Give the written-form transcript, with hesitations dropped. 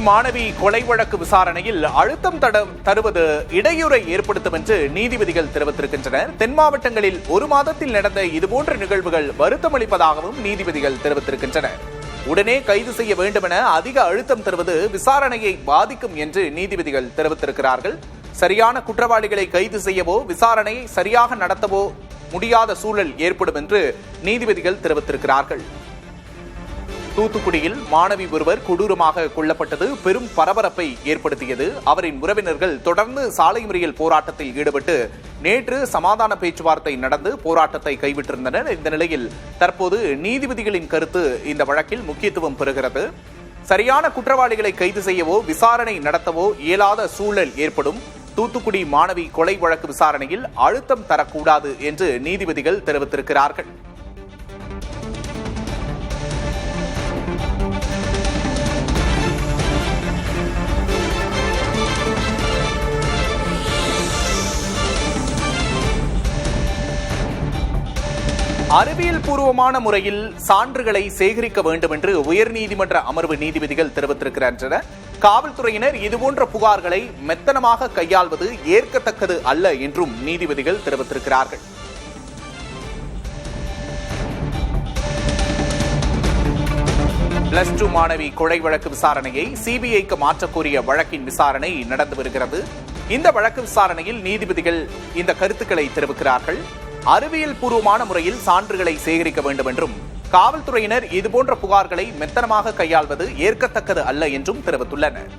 மாணவி கொலை வழக்கு விசாரணையில் அழுத்தம் தருவது இடையூறை ஏற்படுத்தும் என்று நீதிபதிகள் தெரிவித்திருக்கின்றனர். தென் மாவட்டங்களில் ஒரு மாதத்தில் நடந்த இதுபோன்ற நிகழ்வுகள் வருத்தமளிப்பதாகவும் நீதிபதிகள் தெரிவித்திருக்கின்றனர். உடனே கைது செய்ய வேண்டும் என அதிக அழுத்தம் தருவது விசாரணையை பாதிக்கும் என்று நீதிபதிகள் தெரிவித்திருக்கிறார்கள். சரியான குற்றவாளிகளை கைது செய்யவோ விசாரணையை சரியாக நடத்தவோ முடியாத சூழல் ஏற்படும் என்று நீதிபதிகள் தெரிவித்திருக்கிறார்கள். தூத்துக்குடியில் மாணவி ஒருவர் கொடூரமாக கொல்லப்பட்டது பெரும் பரபரப்பை ஏற்படுத்தியது. அவரின் உறவினர்கள் தொடர்ந்து சாலை மறியல் போராட்டத்தில் ஈடுபட்டு நேற்று சமாதான பேச்சுவார்த்தை நடந்து போராட்டத்தை கைவிட்டிருந்தனர். இந்த நிலையில் தற்போது நீதிபதிகளின் கருத்து இந்த வழக்கில் முக்கியத்துவம் பெறுகிறது. சரியான குற்றவாளிகளை கைது செய்யவோ விசாரணை நடத்தவோ இயலாத சூழல் ஏற்படும். தூத்துக்குடி மாணவி கொலை வழக்கு விசாரணையில் அழுத்தம் தரக்கூடாது என்று நீதிபதிகள் தெரிவித்திருக்கிறார்கள். அறிவியல் பூர்வமான முறையில் சான்றுகளை சேகரிக்க வேண்டும் என்று உயர்நீதிமன்ற அமர்வு நீதிபதிகள் தெரிவித்திருக்கின்றனர். காவல்துறையினர் இதுபோன்ற புகார்களை மெத்தனமாக கையாள்வது ஏற்கத்தக்கது அல்ல என்றும் நீதிபதிகள் தெரிவித்திருக்கிறார்கள். +2 மாணவி கொலை வழக்கு விசாரணையை சிபிஐக்கு மாற்றக் கோரிய வழக்கின் விசாரணை நடந்து வருகிறது. இந்த வழக்கு விசாரணையில் நீதிபதிகள் இந்த கருத்துக்களை தெரிவிக்கிறார்கள். அறிவியல் பூர்வமான முறையில் சான்றுகளை சேகரிக்க வேண்டும் என்றும் காவல்துறையினர் இதுபோன்ற புகார்களை மெத்தனமாக கையாள்வது ஏற்கத்தக்கது அல்ல என்றும் தெரிவித்துள்ளனர்.